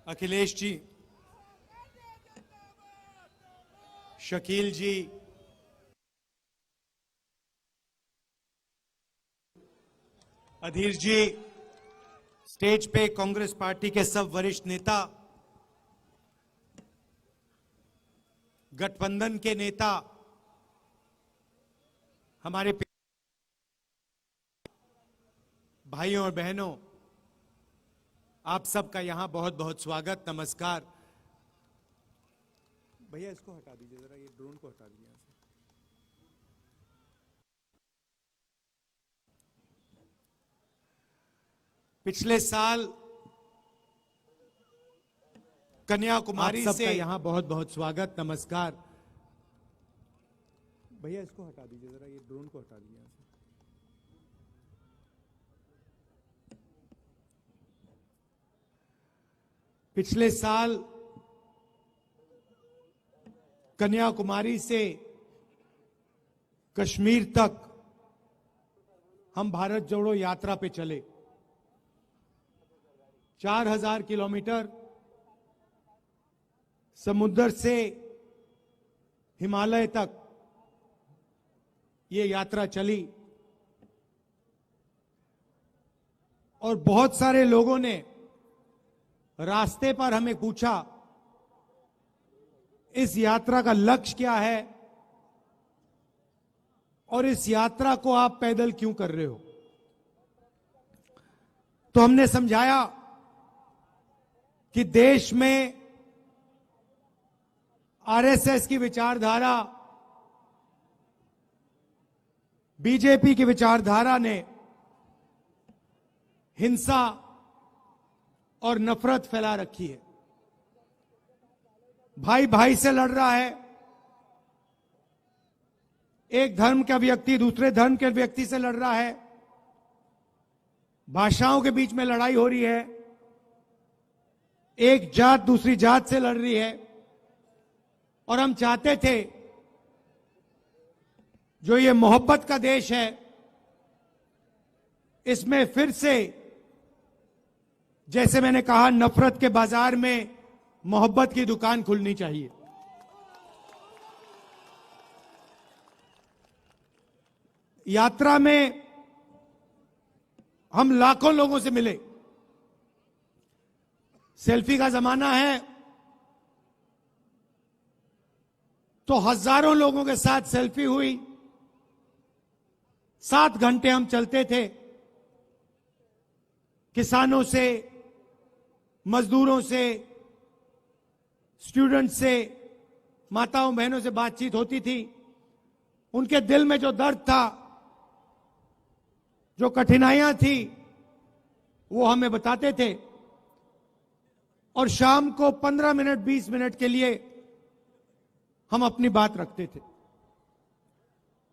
अखिलेश जी, शकील जी, अधीर जी, stage पे Congress party के सब वरिष्ठ नेता, गठबंधन के नेता, हमारे भाइयों और बहनों, आप सबका यहां बहुत बहुत स्वागत, नमस्कार। भैया इसको हटा दीजिए जरा, ये ड्रोन को हटा दीजिए यहां से। पिछले साल कन्याकुमारी से यहां बहुत बहुत स्वागत, नमस्कार। भैया इसको हटा दीजिए जरा, ये ड्रोन को हटा दीजिए यहां से। पिछले साल कन्याकुमारी से कश्मीर तक हम भारत जोड़ो यात्रा पे चले। 4000 किलोमीटर समुद्र से हिमालय तक ये यात्रा चली और बहुत सारे लोगों ने रास्ते पर हमें पूछा, इस यात्रा का लक्ष्य क्या है और इस यात्रा को आप पैदल क्यों कर रहे हो। तो हमने समझाया कि देश में आरएसएस की विचारधारा, बीजेपी की विचारधारा ने हिंसा और नफरत फैला रखी है। भाई भाई से लड़ रहा है, एक धर्म का व्यक्ति दूसरे धर्म के व्यक्ति से लड़ रहा है, भाषाओं के बीच में लड़ाई हो रही है, एक जात दूसरी जात से लड़ रही है। और हम चाहते थे जो ये मोहब्बत का देश है, इसमें फिर से, जैसे मैंने कहा, नफरत के बाजार में मोहब्बत की दुकान खुलनी चाहिए। यात्रा में हम लाखों लोगों से मिले। सेल्फी का जमाना है तो हजारों लोगों के साथ सेल्फी हुई। 7 घंटे हम चलते थे, किसानों से, मजदूरों से, स्टूडेंट से, माताओं बहनों से बातचीत होती थी। उनके दिल में जो दर्द था, जो कठिनाइयां थी, वो हमें बताते थे। और शाम को 15 मिनट 20 मिनट के लिए हम अपनी बात रखते थे।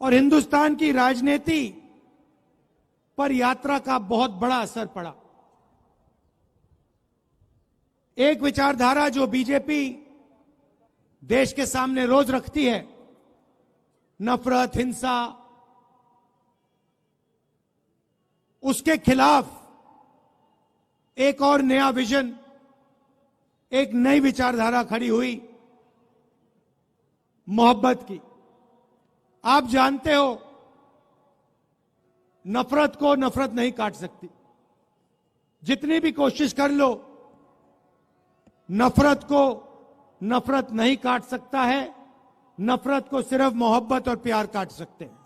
और हिंदुस्तान की राजनीति पर यात्रा का बहुत बड़ा असर पड़ा। एक विचारधारा जो बीजेपी देश के सामने रोज रखती है, नफरत, हिंसा, उसके खिलाफ एक और नया विजन, एक नई विचारधारा खड़ी हुई, मोहब्बत की। आप जानते हो, नफरत को नफरत नहीं काट सकती। जितनी भी कोशिश कर लो, नफरत को नफरत नहीं काट सकता है। नफरत को सिर्फ मोहब्बत और प्यार काट सकते हैं।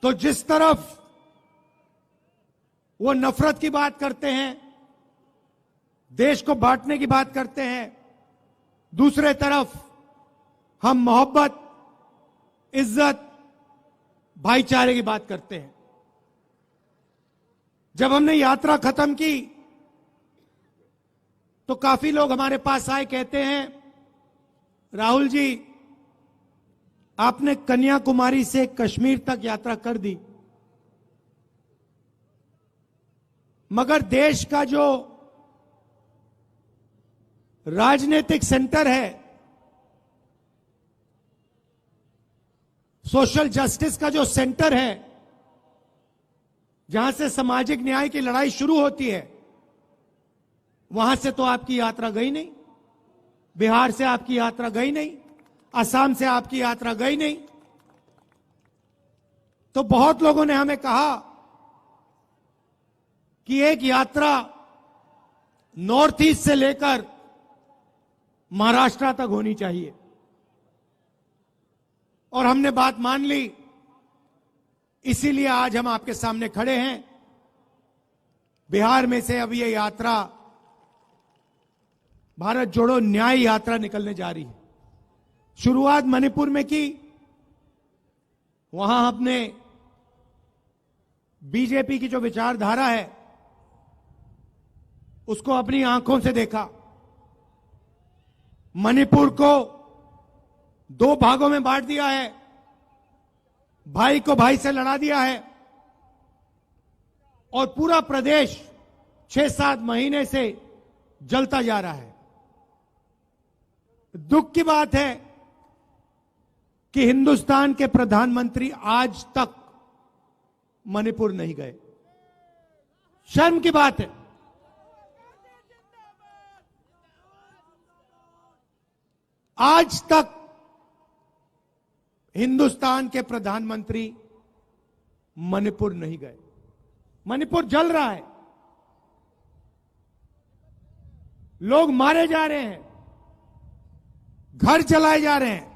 तो जिस तरफ वो नफरत की बात करते हैं, देश को बांटने की बात करते हैं, दूसरे तरफ हम मोहब्बत, इज्जत, भाईचारे की बात करते हैं। जब हमने यात्रा खत्म की तो काफी लोग हमारे पास आए, कहते हैं, राहुल जी, आपने कन्याकुमारी से कश्मीर तक यात्रा कर दी, मगर देश का जो राजनीतिक सेंटर है, सोशल जस्टिस का जो सेंटर है, जहां से सामाजिक न्याय की लड़ाई शुरू होती है, वहां से तो आपकी यात्रा गई नहीं, बिहार से आपकी यात्रा गई नहीं, असम से आपकी यात्रा गई नहीं। तो बहुत लोगों ने हमें कहा कि एक यात्रा नॉर्थ ईस्ट से लेकर महाराष्ट्र तक होनी चाहिए, और हमने बात मान ली। इसीलिए आज हम आपके सामने खड़े हैं। बिहार में से अब ये यात्रा भारत जोड़ो न्याय यात्रा निकलने जा रही है। शुरुआत मणिपुर में की, वहां हमने बीजेपी की जो विचारधारा है उसको अपनी आंखों से देखा। मणिपुर को 2 भागों में बांट दिया है, भाई को भाई से लड़ा दिया है, और पूरा प्रदेश 6-7 महीने से जलता जा रहा है। दुख की बात है कि हिंदुस्तान के प्रधानमंत्री आज तक मणिपुर नहीं गए। शर्म की बात है। आज तक हिंदुस्तान के प्रधानमंत्री मणिपुर नहीं गए। मणिपुर जल रहा है, लोग मारे जा रहे हैं, घर जलाए जा रहे हैं,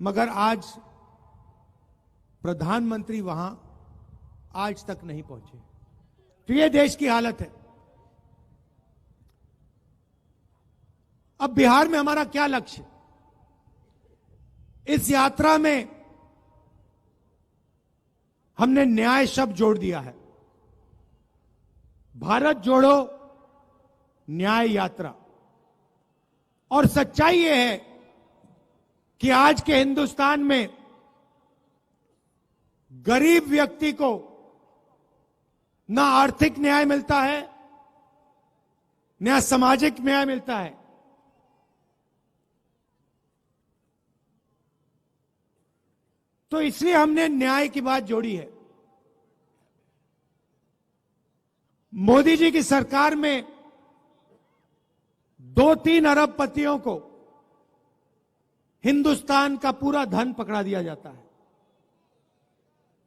मगर आज प्रधानमंत्री वहां आज तक नहीं पहुंचे। तो ये देश की हालत है। अब बिहार में हमारा क्या लक्ष्य? इस यात्रा में हमने न्याय शब्द जोड़ दिया है। भारत जोड़ो न्याय यात्रा। और सच्चाई यह है कि आज के हिंदुस्तान में गरीब व्यक्ति को ना आर्थिक न्याय मिलता है, ना सामाजिक न्याय मिलता है। तो इसलिए हमने न्याय की बात जोड़ी है। मोदी जी की सरकार में 2-3 अरबपतियों को हिंदुस्तान का पूरा धन पकड़ा दिया जाता है,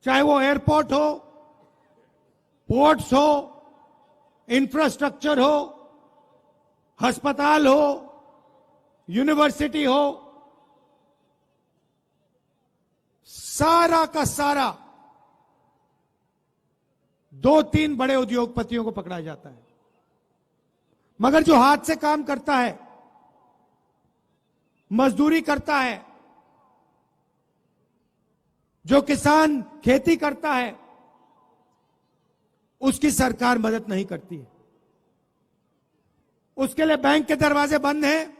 चाहे वो एयरपोर्ट हो, पोर्ट्स हो, इंफ्रास्ट्रक्चर हो, अस्पताल हो, यूनिवर्सिटी हो, सारा का सारा 2-3 बड़े उद्योगपतियों को पकड़ा जाता है। मगर जो हाथ से काम करता है, मजदूरी करता है, जो किसान खेती करता है, उसकी सरकार मदद नहीं करती है। उसके लिए बैंक के दरवाजे बंद हैं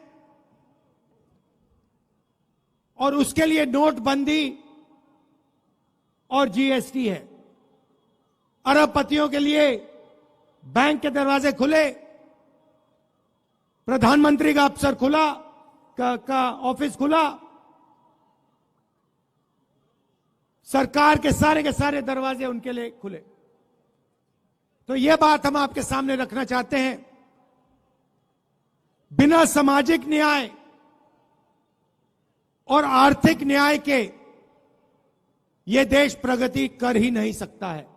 और उसके लिए नोटबंदी और जीएसटी है। अरबपतियों के लिए बैंक के दरवाजे खुले, प्रधानमंत्री का अफसर खुला, का ऑफिस खुला, सरकार के सारे दरवाजे उनके लिए खुले। तो यह बात हम आपके सामने रखना चाहते हैं। बिना सामाजिक न्याय और आर्थिक न्याय के यह देश प्रगति कर ही नहीं सकता है।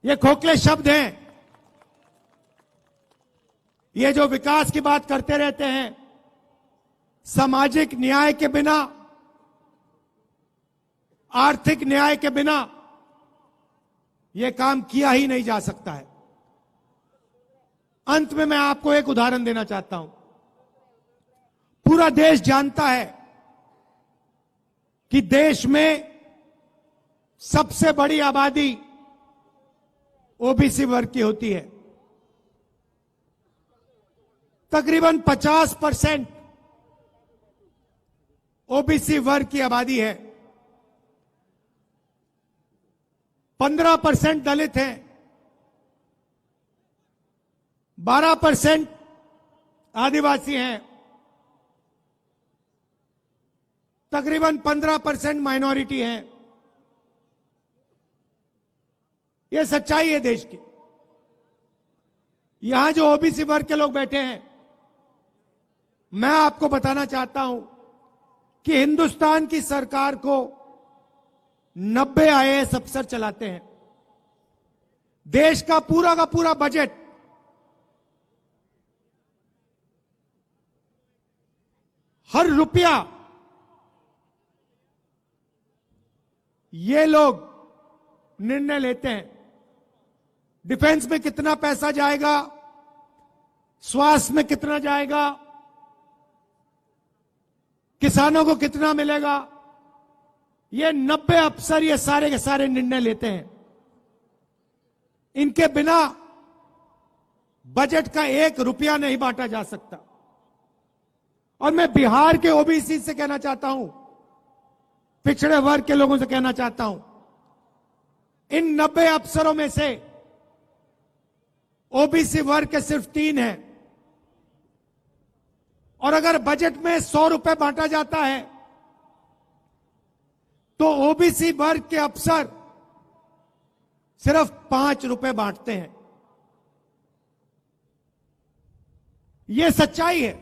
ये खोखले शब्द हैं। ये जो विकास की बात करते रहते हैं, सामाजिक न्याय के बिना, आर्थिक न्याय के बिना यह काम किया ही नहीं जा सकता है। अंत में मैं आपको एक उदाहरण देना चाहता हूं। पूरा देश जानता है कि देश में सबसे बड़ी आबादी ओबीसी वर्ग की होती है। तकरीबन 50% ओबीसी वर्ग की आबादी है। 15% दलित हैं, 12% आदिवासी हैं, तकरीबन 15% माइनॉरिटी हैं। ये सच्चाई है देश की। यहां जो ओबीसी वर्ग के लोग बैठे हैं, मैं आपको बताना चाहता हूं कि हिंदुस्तान की सरकार को 90 आईएएस अफसर चलाते हैं। देश का पूरा बजट हर रुपया ये लोग निर्णय लेते हैं। डिफेंस में कितना पैसा जाएगा, स्वास्थ्य में कितना जाएगा, किसानों को कितना मिलेगा, ये 90 अफसर ये सारे के सारे निर्णय लेते हैं। इनके बिना बजट का 1 रुपया नहीं बांटा जा सकता। और मैं बिहार के ओबीसी से कहना चाहता हूं, पिछड़े वर्ग के लोगों से कहना चाहता हूं, इन 90 अफसरों में से ओबीसी वर्ग के सिर्फ 3 हैं। और अगर बजट में 100 रुपए बांटा जाता है तो ओबीसी वर्ग के अफसर सिर्फ 5 रुपए बांटते हैं। यह सच्चाई है।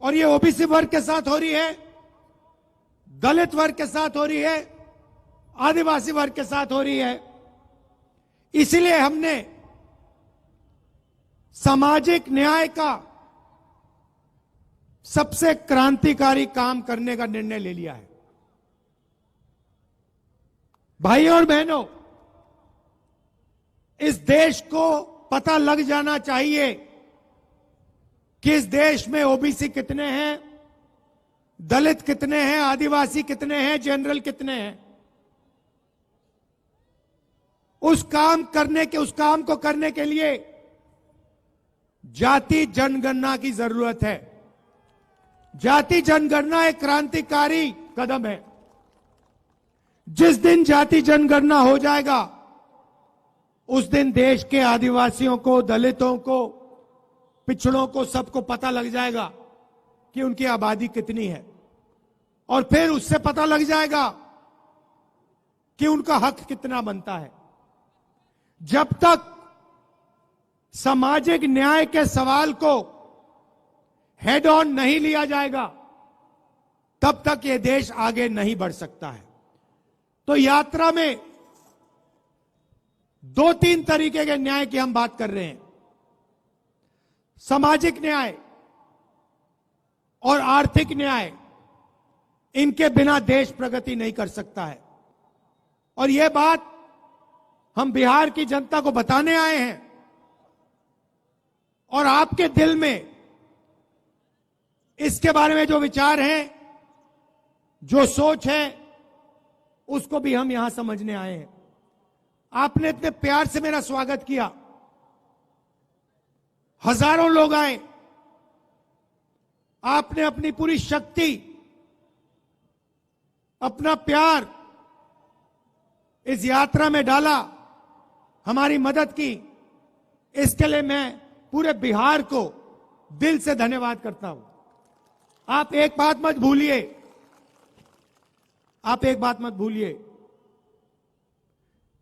और ये ओबीसी वर्ग के साथ हो रही है, दलित वर्ग के साथ हो रही है, आदिवासी वर्ग के साथ हो रही है। इसलिए हमने सामाजिक न्याय का सबसे क्रांतिकारी काम करने का निर्णय ले लिया है। भाइयों और बहनों, इस देश को पता लग जाना चाहिए कि इस देश में ओबीसी कितने हैं, दलित कितने हैं, आदिवासी कितने हैं, जनरल कितने हैं। उस काम को करने के लिए जाति जनगणना की जरूरत है। जाति जनगणना एक क्रांतिकारी कदम है। जिस दिन जाति जनगणना हो जाएगा, उस दिन देश के आदिवासियों को, दलितों को, पिछड़ों को, सबको पता लग जाएगा कि उनकी आबादी कितनी है। और फिर उससे पता लग जाएगा कि उनका हक कितना बनता है। जब तक सामाजिक न्याय के सवाल को हेड ऑन नहीं लिया जाएगा, तब तक यह देश आगे नहीं बढ़ सकता है। तो यात्रा में 2-3 तरीके के न्याय की हम बात कर रहे हैं। सामाजिक न्याय और आर्थिक न्याय, इनके बिना देश प्रगति नहीं कर सकता है। और यह बात हम बिहार की जनता को बताने आए हैं। और आपके दिल में इसके बारे में जो विचार हैं, जो सोच है, उसको भी हम यहां समझने आए हैं। आपने इतने प्यार से मेरा स्वागत किया, हजारों लोग आए, आपने अपनी पूरी शक्ति, अपना प्यार इस यात्रा में डाला, हमारी मदद की। इसके लिए मैं पूरे बिहार को दिल से धन्यवाद करता हूं। आप एक बात मत भूलिए,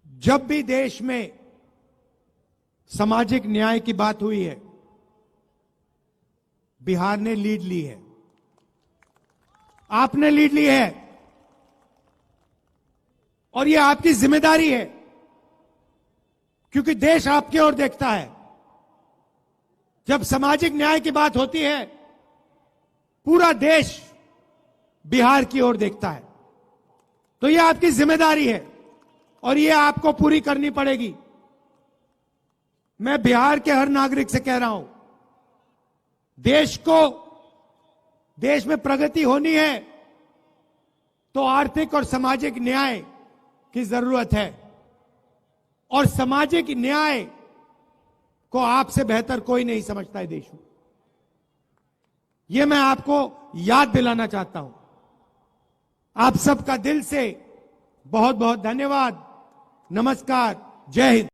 जब भी देश में सामाजिक न्याय की बात हुई है, बिहार ने लीड ली है, आपने लीड ली है। और यह आपकी जिम्मेदारी है, क्योंकि देश आपकी ओर देखता है। जब सामाजिक न्याय की बात होती है, पूरा देश बिहार की ओर देखता है। तो यह आपकी जिम्मेदारी है और यह आपको पूरी करनी पड़ेगी। मैं बिहार के हर नागरिक से कह रहा हूं, देश में प्रगति होनी है तो आर्थिक और सामाजिक न्याय की जरूरत है। और सामाजिक न्याय को आपसे बेहतर कोई नहीं समझता है देश में। यह मैं आपको याद दिलाना चाहता हूं। आप सबका दिल से बहुत बहुत धन्यवाद। नमस्कार, जय हिंद।